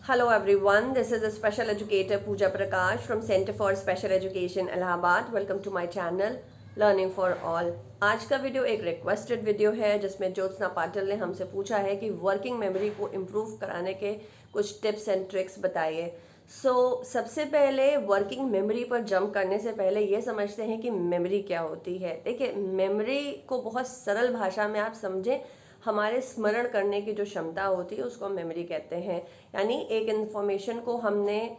Hello everyone, this is a special educator Pooja Prakash from Center for Special Education Allahabad. Welcome to my channel Learning for All. आज का video एक requested video है जिसमें ज्योत्सना पाटिल ने हमसे पूछा है कि वर्किंग मेमोरी को इम्प्रूव कराने के कुछ टिप्स एंड ट्रिक्स बताइए। सबसे पहले वर्किंग मेमोरी पर जंप करने से पहले ये समझते हैं कि मेमोरी क्या होती है। देखिए, मेमोरी को बहुत सरल भाषा में आप समझें, हमारे स्मरण करने की जो क्षमता होती है उसको हम मेमोरी कहते हैं। यानी एक इन्फॉर्मेशन को हमने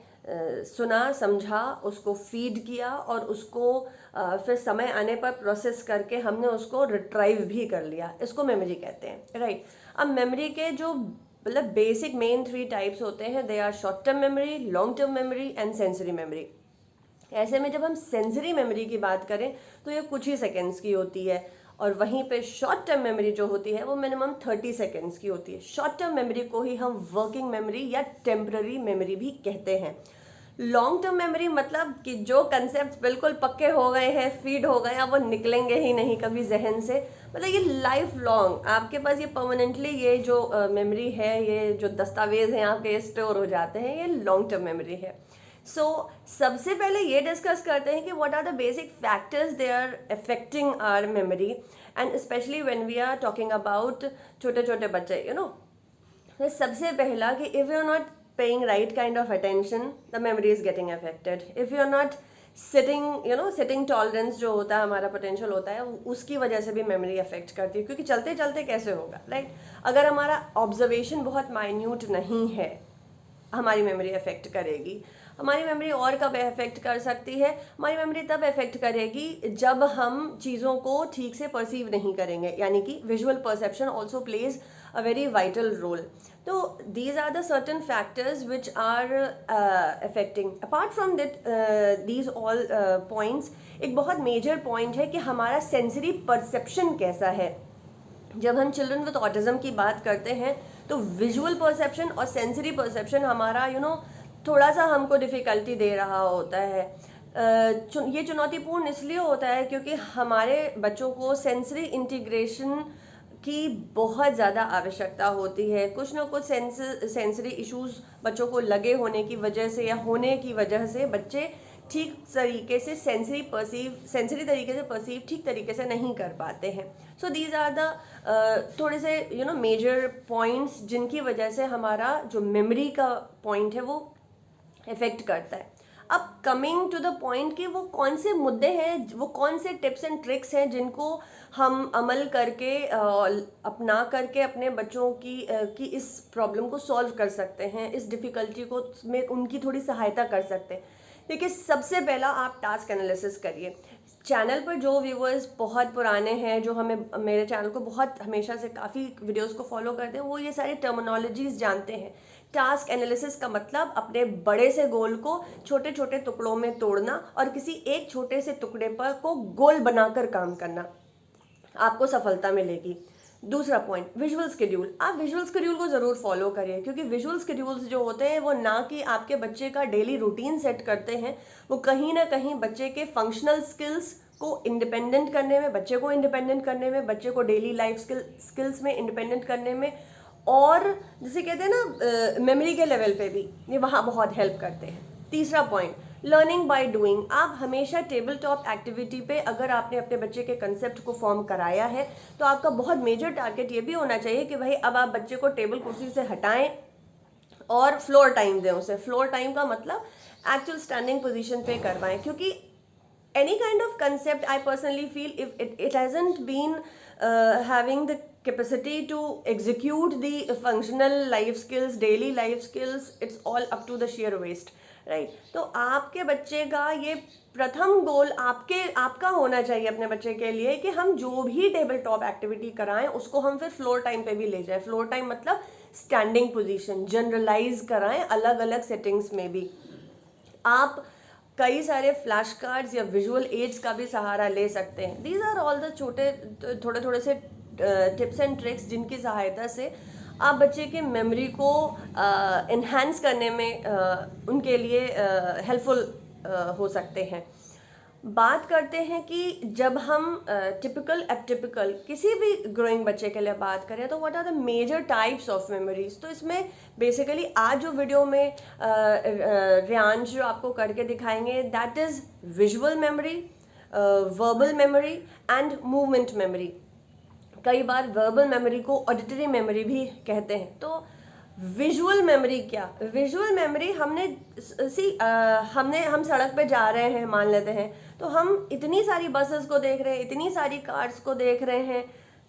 सुना, समझा, उसको फीड किया और उसको फिर समय आने पर प्रोसेस करके हमने उसको रिट्राइव भी कर लिया, इसको मेमोरी कहते हैं, राइट। अब मेमोरी के जो मतलब बेसिक मेन 3 टाइप्स होते हैं, they are short term memory, long term memory and sensory memory. ऐसे में जब हम सेंसरी मेमोरी की बात करें तो ये कुछ ही सेकेंड्स की होती है और वहीं पे शॉर्ट टर्म मेमोरी जो होती है वो मिनिमम 30 सेकेंड्स की होती है। शॉर्ट टर्म मेमोरी को ही हम वर्किंग मेमोरी या टेम्पररी मेमोरी भी कहते हैं। लॉन्ग टर्म मेमोरी मतलब कि जो कंसेप्ट बिल्कुल पक्के हो गए हैं, फीड हो गए, अब वो निकलेंगे ही नहीं कभी जहन से, मतलब ये लाइफ लॉन्ग आपके पास ये परमानेंटली ये जो मेमोरी है, ये जो दस्तावेज हैं आपके ये स्टोर हो जाते हैं, ये लॉन्ग टर्म मेमोरी है। सबसे पहले ये डिस्कस करते हैं कि what are the basic factors they are affecting our memory and specially when we are talking about छोटे छोटे बच्चे, सबसे पहला कि if you are not paying right kind of attention the memory is getting affected. If you are not sitting tolerance जो होता है, हमारा पोटेंशियल होता है, उसकी वजह से भी मेमोरी अफेक्ट करती है, क्योंकि चलते चलते कैसे होगा, राइट। अगर हमारा ऑब्जर्वेशन बहुत माइन्यूट नहीं है, हमारी मेमोरी अफेक्ट करेगी। हमारी मेमोरी और कब अफेक्ट कर सकती है? हमारी मेमोरी तब अफेक्ट करेगी जब हम चीज़ों को ठीक से परसीव नहीं करेंगे, यानी कि visual perception also plays a very vital role. तो these are the certain factors which are affecting. Apart from these all points, एक बहुत मेजर पॉइंट है कि हमारा सेंसरी परसेप्शन कैसा है। जब हम चिल्ड्रन विद ऑटिज्म की बात करते हैं तो विजुअल परसेप्शन और सेंसरी परसेप्शन हमारा थोड़ा सा हमको डिफ़िकल्टी दे रहा होता है। ये चुनौतीपूर्ण इसलिए होता है क्योंकि हमारे बच्चों को सेंसरी इंटीग्रेशन की बहुत ज़्यादा आवश्यकता होती है। कुछ ना कुछ सेंसरी इश्यूज बच्चों को लगे होने की वजह से या होने की वजह से बच्चे ठीक तरीके से सेंसरी तरीके से परसीव ठीक तरीके से नहीं कर पाते हैं। सो दीज आर द थोड़े से मेजर पॉइंट्स जिनकी वजह से हमारा जो मेमोरी का पॉइंट है वो इफेक्ट करता है। अब कमिंग टू द पॉइंट कि वो कौन से मुद्दे हैं, वो कौन से टिप्स एंड ट्रिक्स हैं जिनको हम अमल करके अपना करके अपने बच्चों की इस प्रॉब्लम को सॉल्व कर सकते हैं, इस डिफ़िकल्टी को में उनकी थोड़ी सहायता कर सकते हैं। देखिए, सबसे पहला आप टास्क एनालिसिस करिए। चैनल पर जो व्यूअर्स बहुत पुराने हैं, जो मेरे चैनल को बहुत हमेशा से काफ़ी वीडियोस को फॉलो करते हैं, वो ये सारी टर्मिनोलॉजीज जानते हैं। टास्क एनालिसिस का मतलब अपने बड़े से गोल को छोटे छोटे टुकड़ों में तोड़ना और किसी एक छोटे से टुकड़े पर को गोल बनाकर काम करना, आपको सफलता मिलेगी। दूसरा पॉइंट, विजुअल स्केड्यूल। आप विजुअल स्केड्यूल को ज़रूर फॉलो करिए, क्योंकि विजुअल स्केड्यूल्स जो होते हैं वो ना कि आपके बच्चे का डेली रूटीन सेट करते हैं, वो कहीं ना कहीं बच्चे के फंक्शनल स्किल्स को इंडिपेंडेंट करने में, बच्चे को इंडिपेंडेंट करने में, बच्चे को डेली लाइफ स्किल्स में इंडिपेंडेंट करने में, और जिसे कहते हैं ना मेमोरी के लेवल पे भी ये वहाँ बहुत हेल्प करते हैं। तीसरा पॉइंट, लर्निंग बाय डूइंग। आप हमेशा टेबल टॉप एक्टिविटी पे अगर आपने अपने बच्चे के कंसेप्ट को फॉर्म कराया है तो आपका बहुत मेजर टारगेट ये भी होना चाहिए कि भाई अब आप बच्चे को टेबल कुर्सी से हटाएं और फ्लोर टाइम दें उसे। फ्लोर टाइम का मतलब एक्चुअल स्टैंडिंग पोजीशन पे करवाएं, क्योंकि any kind of concept, I personally feel if it hasn't been having the capacity to execute the functional life skills, daily life skills, it's all up to the sheer waste, right? तो आपके बच्चे का ये प्रथम गोल आपका होना चाहिए अपने बच्चे के लिए कि हम जो भी टेबल टॉप एक्टिविटी कराएं उसको हम फिर फ्लोर टाइम पे भी ले जाएं। फ्लोर टाइम मतलब स्टैंडिंग पोजीशन जनरलाइज कराएं, अलग अलग सेटिंग्स में भी। आप कई सारे फ्लैश कार्ड्स या विजुअल एड्स का भी सहारा ले सकते हैं। दीज आर ऑल द थोड़े थोड़े से टिप्स एंड ट्रिक्स जिनकी सहायता से आप बच्चे के मेमोरी को इन्हांस करने में उनके लिए हेल्पफुल हो सकते हैं। बात करते हैं कि जब हम टिपिकल एटिपिकल किसी भी ग्रोइंग बच्चे के लिए बात करें तो what are the major types of memories. तो इसमें बेसिकली आज जो वीडियो में रियांश जो आपको करके दिखाएंगे that is visual memory, verbal memory and movement memory. कई बार वर्बल मेमोरी को ऑडिटरी मेमोरी भी कहते हैं। तो विजुअल मेमोरी क्या? विजुअल मेमोरी हम सड़क पे जा रहे हैं मान लेते हैं, तो हम इतनी सारी बसेस को देख रहे हैं, इतनी सारी कार्स को देख रहे हैं,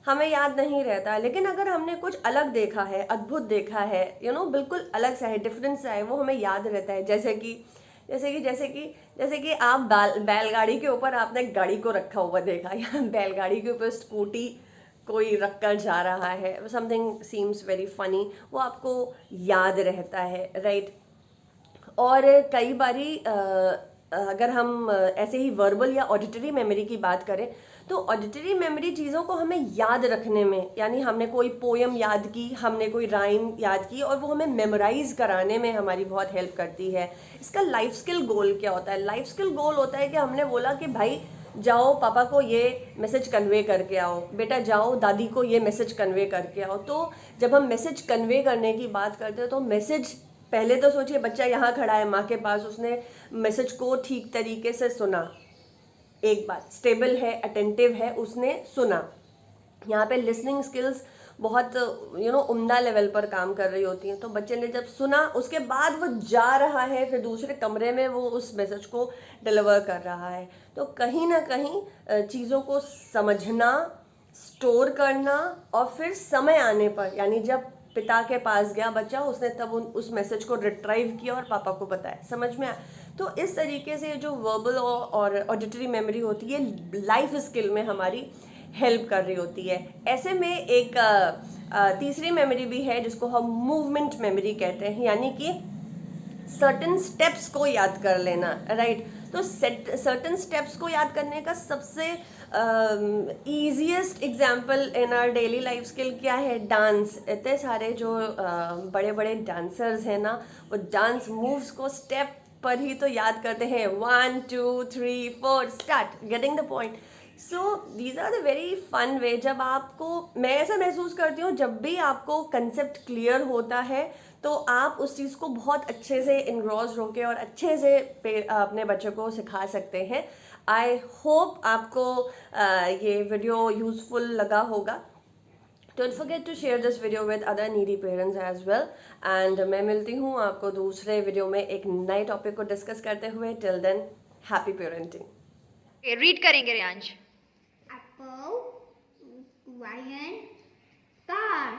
हमें याद नहीं रहता। लेकिन अगर हमने कुछ अलग देखा है, अद्भुत देखा है, बिल्कुल अलग सा है, डिफरेंट सा है, वो हमें याद रहता है। जैसे कि आप बैलगाड़ी के ऊपर आपने गाड़ी को रखा हुआ देखा, या बैलगाड़ी के ऊपर स्कूटी कोई रख कर जा रहा है, समथिंग सीम्स वेरी फनी, वो आपको याद रहता है, राइट। और कई बारी अगर हम ऐसे ही वर्बल या ऑडिटरी मेमोरी की बात करें तो ऑडिटरी मेमोरी चीज़ों को हमें याद रखने में, यानी हमने कोई पोयम याद की, हमने कोई राइम याद की और वो हमें मेमोराइज कराने में हमारी बहुत हेल्प करती है। इसका लाइफ स्किल गोल क्या होता है? लाइफ स्किल गोल होता है कि हमने बोला कि भाई जाओ पापा को ये मैसेज कन्वे करके आओ, बेटा जाओ दादी को ये मैसेज कन्वे करके आओ। तो जब हम मैसेज कन्वे करने की बात करते हैं तो मैसेज, पहले तो सोचिए बच्चा यहाँ खड़ा है माँ के पास, उसने मैसेज को ठीक तरीके से सुना, एक बात स्टेबल है, अटेंटिव है, उसने सुना। यहाँ पे लिसनिंग स्किल्स बहुत उम्दा लेवल पर काम कर रही होती हैं। तो बच्चे ने जब सुना उसके बाद वो जा रहा है, फिर दूसरे कमरे में वो उस मैसेज को डिलीवर कर रहा है। तो कहीं ना कहीं चीज़ों को समझना, स्टोर करना और फिर समय आने पर, यानी जब पिता के पास गया बच्चा, उसने तब उस मैसेज को रिट्राइव किया और पापा को बताया, समझ में आया। तो इस तरीके से जो वर्बल और ऑडिटरी मेमोरी होती है लाइफ स्किल में हमारी हेल्प कर रही होती है। ऐसे में एक तीसरी मेमोरी भी है जिसको हम मूवमेंट मेमोरी कहते हैं, यानी कि सर्टेन स्टेप्स को याद कर लेना, राइट। तो सर्टेन स्टेप्स को याद करने का सबसे easiest example in our daily life skill क्या है? डांस। इतने सारे जो बड़े बड़े डांसर्स हैं ना, वो डांस मूव्स को स्टेप पर ही तो याद करते हैं, 1 2 3 4 start, getting the point. So these are the very fun way. जब आपको, मैं ऐसा महसूस करती हूँ जब भी आपको कंसेप्ट क्लियर होता है तो आप उस चीज़ को बहुत अच्छे से इनग्रॉस होके और अच्छे से अपने बच्चों को सिखा सकते हैं। आई होप आपको ये वीडियो यूज़फुल लगा होगा। Don't forget to share this video with other needy parents as well. And मैं मिलती हूँ आपको दूसरे वीडियो में एक नए टॉपिक को डिस्कस करते हुए। Till then, happy parenting. Read करेंगे Riyansh. Apple, lion, car.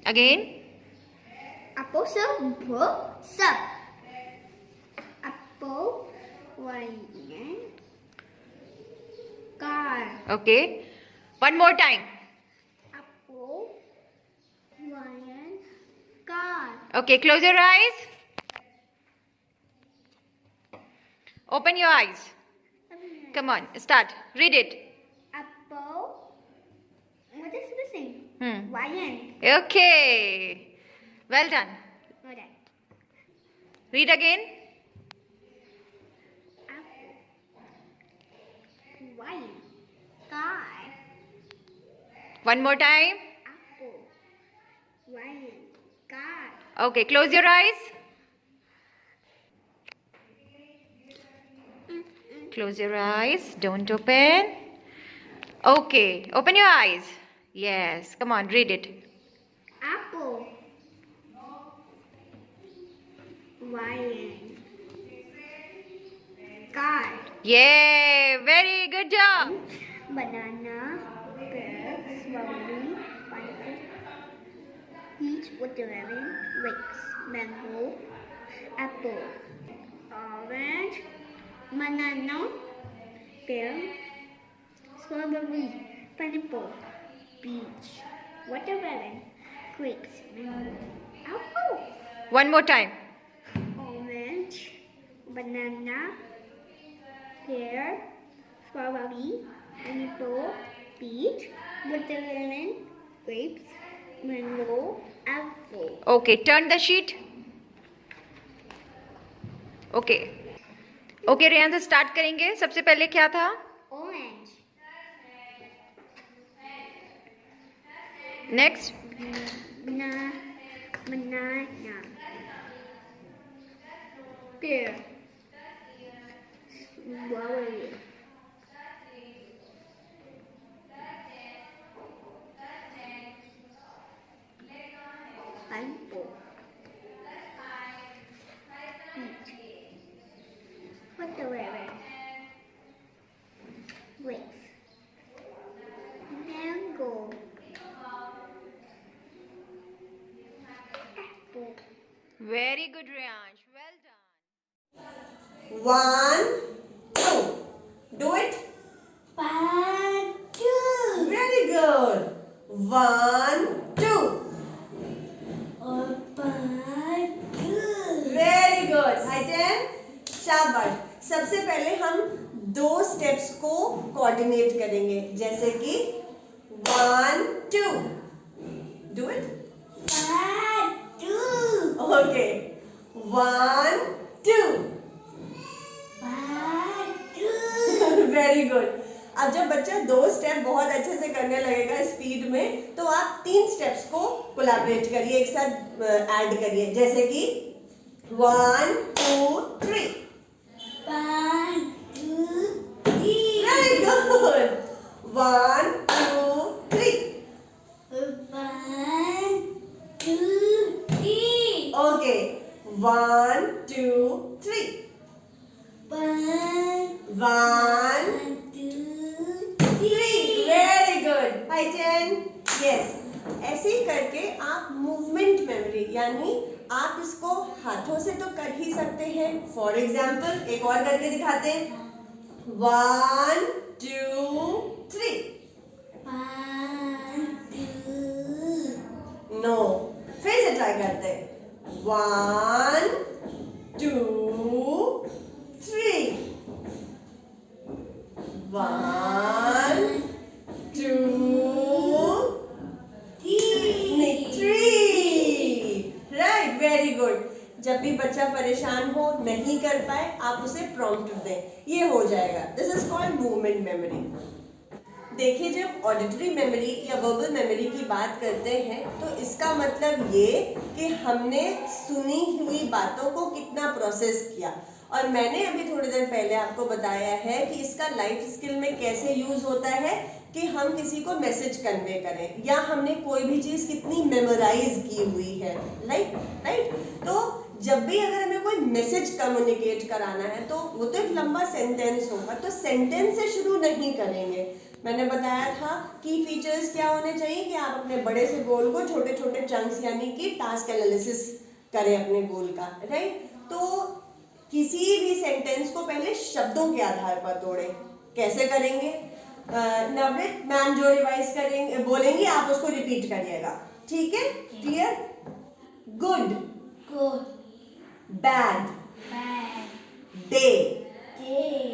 Again. Apple sub. Apple, lion, car. Okay, one more time. Apple, lion, car. Okay, close your eyes, open your eyes, come on, start, read it. Apple. What is missing? Lion. Okay, well done. Okay. Read again. Apple, lion, car. One more time. Apple, lion, car. Okay, close your eyes. Close your eyes, don't open. Okay, open your eyes. Yes, come on, read it. Apple, lion, car. Yeah, very good job. Banana, pear, strawberry, pineapple, peach, watermelon, grapes, mango, apple, orange, banana, pear, strawberry, pineapple, peach, watermelon, grapes, mango, apple, One more time. orange, banana, pear, strawberry, pineapple, peach, watermelon, grapes, mango, apple. Okay, turn the sheet. Okay, okay Reyansh start करेंगे। सबसे पहले क्या था? Orange. Next Banana. Pear. Strawberry. Pineapple. Peach. Watermelon. Grapes. Mango. Apple. Very good Reyansh, well done. 1, 2. Do it. 1, 2. Very good. 1, 2. 1, 2. Very good. Tighten. शाबाश। सबसे पहले हम 2 steps को कोऑर्डिनेट करेंगे, जैसे कि 1, 2. Do it. 1, 2. Okay. 1, 2. 1, 2. Very good. अब जब बच्चा 2 स्टेप बहुत अच्छे से करने लगेगा स्पीड में, तो आप 3 स्टेप्स को कोलैबोरेट करिए, एक साथ ऐड करिए, जैसे कि 1, 2, 3. 1, 2, 3. Very good. 1, 2, 3. 1, 2, 3. Okay. 1, 2, 3. 1, 1, 2, 3. Very good. Titan. Yes. ऐसे ही करके आप मूवमेंट मेमोरी, यानी आप इसको हाथों से तो कर ही सकते हैं। फॉर एग्जाम्पल एक और करके दिखाते हैं। 1, 2, 3. 1, 2. नो, फिर से ट्राई करते हैं। 1, 2, 3. 1, 2, 3. Right, very good. जब भी बच्चा परेशान हो, नहीं कर पाए, आप उसे प्रॉम्प्ट दें, ये हो जाएगा। This is called movement memory. देखिए, जब ऑडिटरी मेमोरी या वर्बल मेमोरी की बात करते हैं, तो इसका मतलब ये कि हमने सुनी हुई बातों को कितना प्रोसेस किया। और मैंने अभी थोड़ी देर पहले आपको बताया है कि इसका लाइफ स्किल में कैसे यूज होता है, कि हम किसी को मैसेज कन्वे करें, या हमने कोई भी चीज़ कितनी मेमोराइज की हुई है। राइट। तो जब भी अगर हमें कोई मैसेज कम्युनिकेट कराना है, तो वो तो एक लंबा सेंटेंस होगा, तो सेंटेंस से शुरू नहीं करेंगे। मैंने बताया था की फीचर्स क्या होने चाहिए, कि आप अपने बड़े से गोल को छोटे छोटे चंक्स, यानी कि टास्क एनालिसिस करें अपने गोल का। राइट। तो किसी भी सेंटेंस को पहले शब्दों के आधार पर तोड़ें। कैसे करेंगे? नवनीत मैम जो रिवाइज करेंगे बोलेंगी, आप उसको रिपीट करिएगा, ठीक है? Clear? Good, Good. Bad, Bad. Day, Day.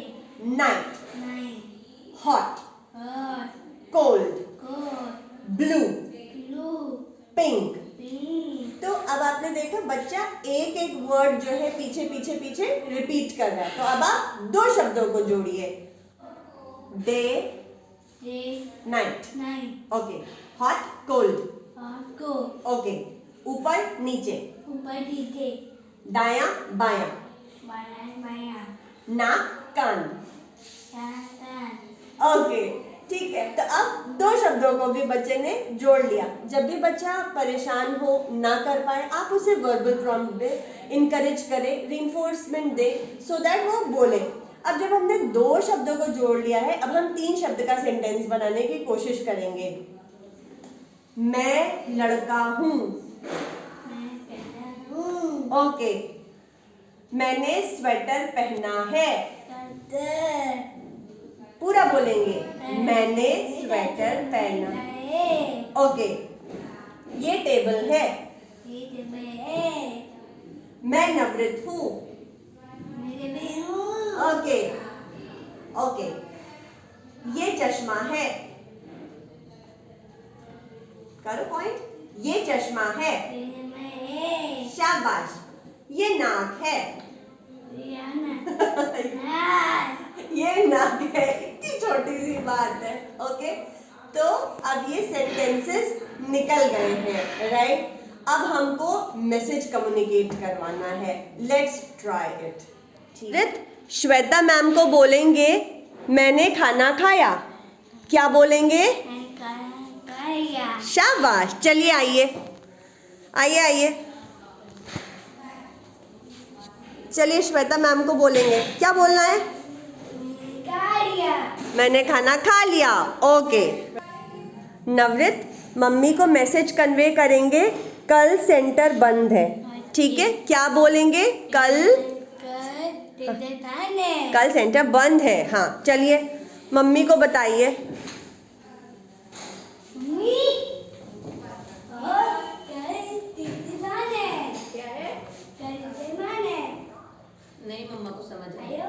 Night, Night. Hot, Hot. Cold, Cold. Blue, Blue. Pink. Pink. तो अब आपने देखा बच्चा एक एक वर्ड जो है पीछे पीछे पीछे रिपीट कर रहा है। तो अब आप 2 शब्दों को जोड़िए, day, Day. Night. Night. Okay. Hot, cold. Hot. Cold. Okay. ऊपर नीचे, ऊपर नीचे. दायां बायां, बाया बाया. नाक कान। कान. ओके, ठीक है। तो अब 2 शब्दों को भी बच्चे ने जोड़ लिया। जब भी बच्चा परेशान हो, ना कर पाए, आप उसे वर्बल प्रॉम्प्ट दें, इनकरेज करें, रिइंफोर्समेंट दें, सो दैट वो बोले। अब जब हमने 2 शब्दों को जोड़ लिया है, अब हम 3 शब्द का सेंटेंस बनाने की कोशिश करेंगे। मैं लड़का हूँ। मैं कहता हूँ. ओके। मैंने स्वेटर पहना है। कंदर. पूरा बोलेंगे, मैंने स्वेटर पहना। है. ओके। ये टेबल है। ये टेबल है. मैं नवृत हूँ। मेरे में हूँ. ओके। ओके। ये चश्मा है। करो पॉइंट। ये चश्मा है। मेरे में है. शाबाश। ये नाक है। ये नाक है, इतनी छोटी सी बात है। ओके, तो अब ये सेंटेंसेस निकल गए हैं, राइट? अब हमको मैसेज कम्युनिकेट करवाना है। Let's try it. Shweta ma'am को बोलेंगे मैंने खाना खाया। क्या बोलेंगे? शाबाश, चलिए आइए आइए आइए, चलिए श्वेता मैम को बोलेंगे। क्या बोलना है? मैंने खाना खा लिया। ओके। नवरित मम्मी को मैसेज कन्वे करेंगे कल सेंटर बंद है। ठीक है, क्या बोलेंगे? कल सेंटर बंद है। हाँ, चलिए मम्मी को बताइए। नहीं, मम्मा को समझ आया,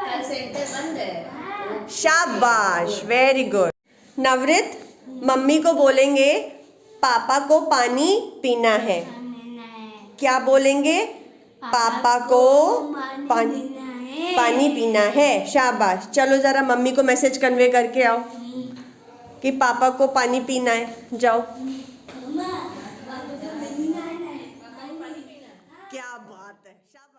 कल सेंटर बंद है। शाबाश, वेरी गुड। नवरित मम्मी को बोलेंगे पापा को पानी पीना है। क्या बोलेंगे? पापा को पानी पीना है। शाबाश, चलो जरा मम्मी को मैसेज कन्वे करके आओ कि पापा को पानी पीना है। जाओ। क्या बात है, शाबाश।